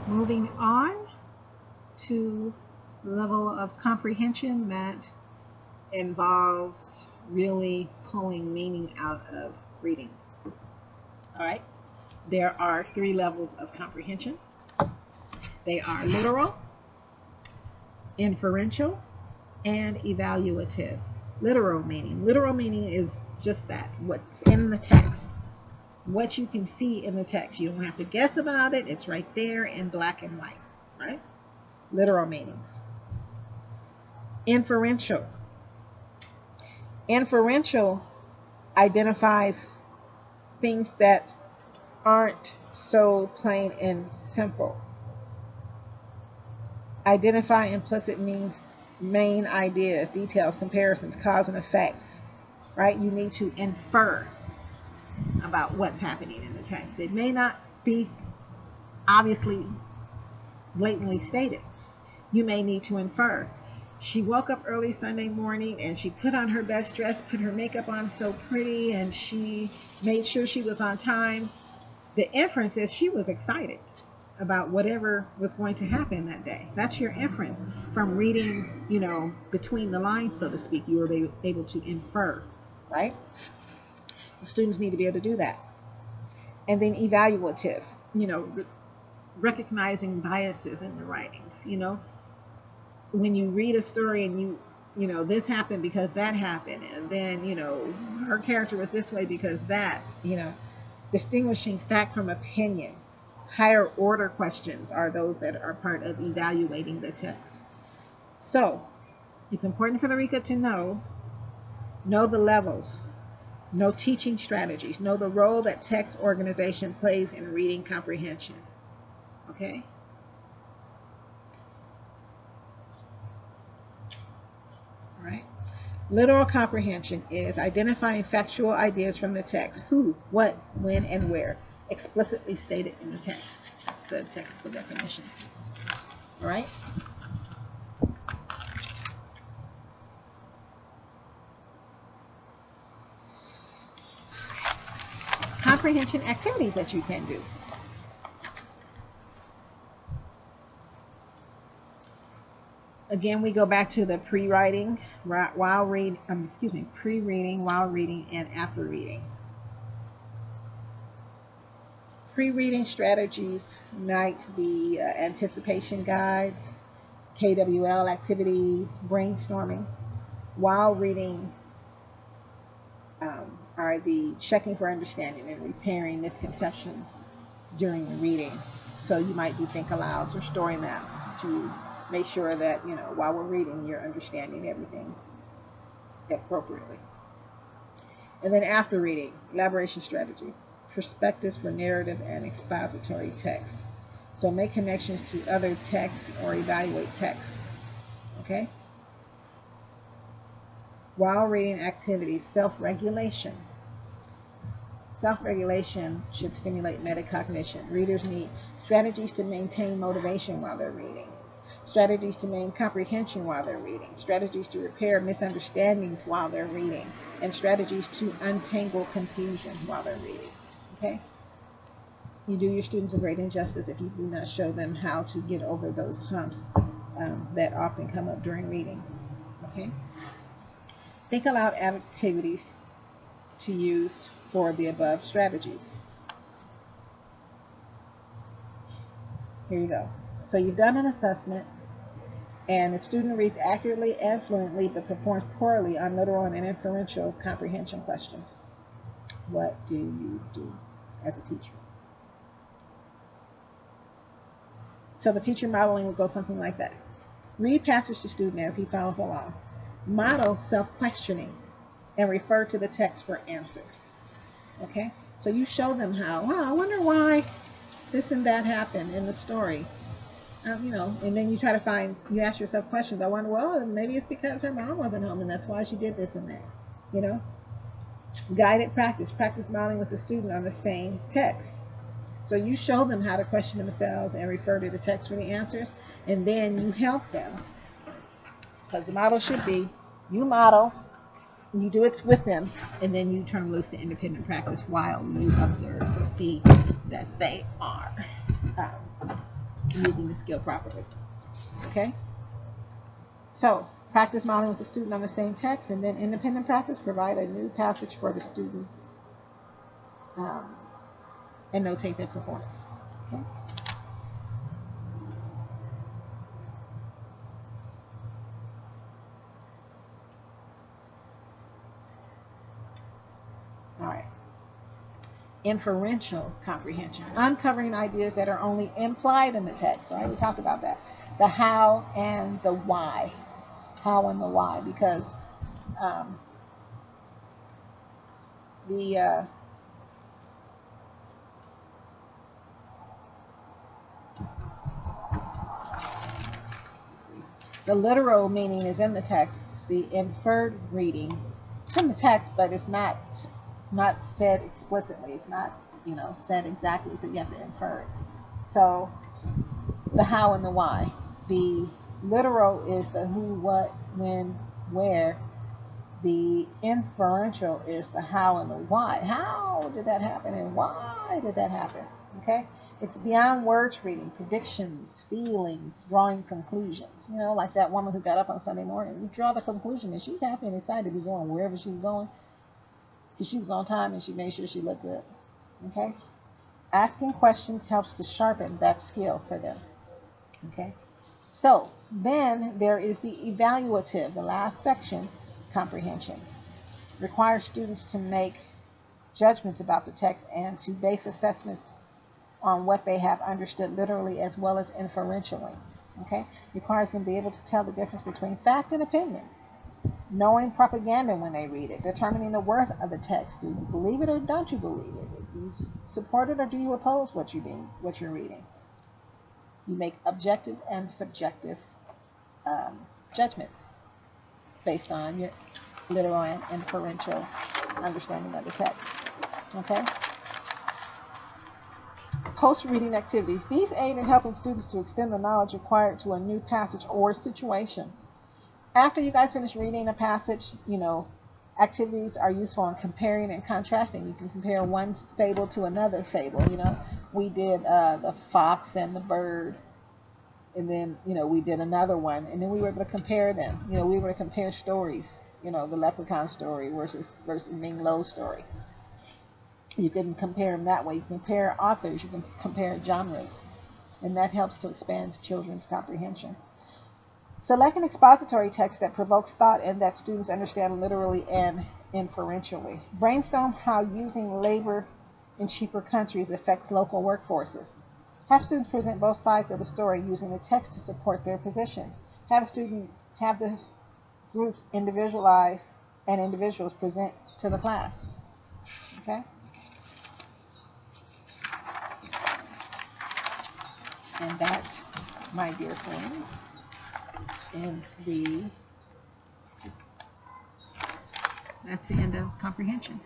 Moving on to level of comprehension that involves really pulling meaning out of readings. All right. There are 3 levels of comprehension. They are literal, inferential, and evaluative. Literal meaning is just that, what's in the text, what you can see in the text. You don't have to guess about it. It's right there in black and white, right? Literal meanings. Inferential identifies things that aren't so plain and simple. Identify implicit means main ideas, details, comparisons, cause and effects, right? You need to infer about what's happening in the text. It may not be obviously blatantly stated. You may need to infer. She woke up early Sunday morning and she put on her best dress, put her makeup on so pretty, and she made sure she was on time. The inference is she was excited about whatever was going to happen that day. That's your inference from reading, between the lines, so to speak. You were able to infer, right? The students need to be able to do that. And then evaluative, recognizing biases in the writings. When you read a story and this happened because that happened, and then, her character was this way because that, distinguishing fact from opinion. Higher order questions are those that are part of evaluating the text. So it's important for the RICA to know the levels, know teaching strategies, know the role that text organization plays in reading comprehension. Okay? All right. Literal comprehension is identifying factual ideas from the text. Who, what, when, and where. Explicitly stated in the text. That's the technical definition. All right? Comprehension activities that you can do. Again, we go back to the pre-reading while reading, and after reading. Pre-reading strategies might be anticipation guides, KWL activities, brainstorming. While reading are the checking for understanding and repairing misconceptions during the reading. So you might do think alouds or story maps to make sure that, while we're reading, you're understanding everything appropriately. And then after reading, elaboration strategy. Perspectives for narrative and expository text. So make connections to other texts or evaluate text. Okay? While reading activities, self-regulation. Self-regulation should stimulate metacognition. Readers need strategies to maintain motivation while they're reading. Strategies to maintain comprehension while they're reading. Strategies to repair misunderstandings while they're reading. And strategies to untangle confusion while they're reading. Okay? You do your students a great injustice if you do not show them how to get over those humps that often come up during reading. Okay? Think aloud activities to use for the above strategies. Here you go. So you've done an assessment, and the student reads accurately and fluently but performs poorly on literal and inferential comprehension questions. What do you do as a teacher? So the teacher modeling would go something like that. Read passage to student as he follows along. Model self-questioning and refer to the text for answers. Okay? So you show them how, I wonder why this and that happened in the story. And then you try to you ask yourself questions. I wonder, maybe it's because her mom wasn't home and that's why she did this and that. Guided practice modeling with the student on the same text. So you show them how to question themselves and refer to the text for the answers, and then you help them. Because the model should be, you model, you do it with them, and then you turn loose to independent practice while you observe to see that they are using the skill properly. Okay? So, practice modeling with the student on the same text, and then independent practice, provide a new passage for the student and notate their performance. Okay? All right. Inferential comprehension, uncovering ideas that are only implied in the text. All right, we talked about that. The how and the why. How and the why, because the literal meaning is in the text. The inferred reading is in the text, but it's not said explicitly. It's not, said exactly, so you have to infer it. So the how and the why. The literal is the who, what, when, where. The inferential is the how and the why. How did that happen and why did that happen? Okay? It's beyond words reading, predictions, feelings, drawing conclusions. Like that woman who got up on Sunday morning. You draw the conclusion that she's happy and excited to be going wherever she was going, because she was on time and she made sure she looked good. Okay? Asking questions helps to sharpen that skill for them. Okay? So, then there is the evaluative, the last section, comprehension. Requires students to make judgments about the text and to base assessments on what they have understood literally as well as inferentially. Okay? Requires them to be able to tell the difference between fact and opinion. Knowing propaganda when they read it. Determining the worth of the text. Do you believe it or don't you believe it? Do you support it or do you oppose what you're reading? You make objective and subjective judgments based on your literal and inferential understanding of the text. Okay? Post-reading activities. These aid in helping students to extend the knowledge acquired to a new passage or situation. After you guys finish reading a passage, activities are useful in comparing and contrasting. You can compare one fable to another fable. We did the fox and the bird, and then we did another one, and then we were able to compare them. We were able to compare stories. The leprechaun story versus Ming Lo's story. You can compare them that way. You can compare authors. You can compare genres, and that helps to expand children's comprehension. Select an expository text that provokes thought and that students understand literally and inferentially. Brainstorm how using labor in cheaper countries affects local workforces. Have students present both sides of the story using the text to support their positions. Have the groups individualize and individuals present to the class. Okay? And that, my dear friends, that's the end of comprehension.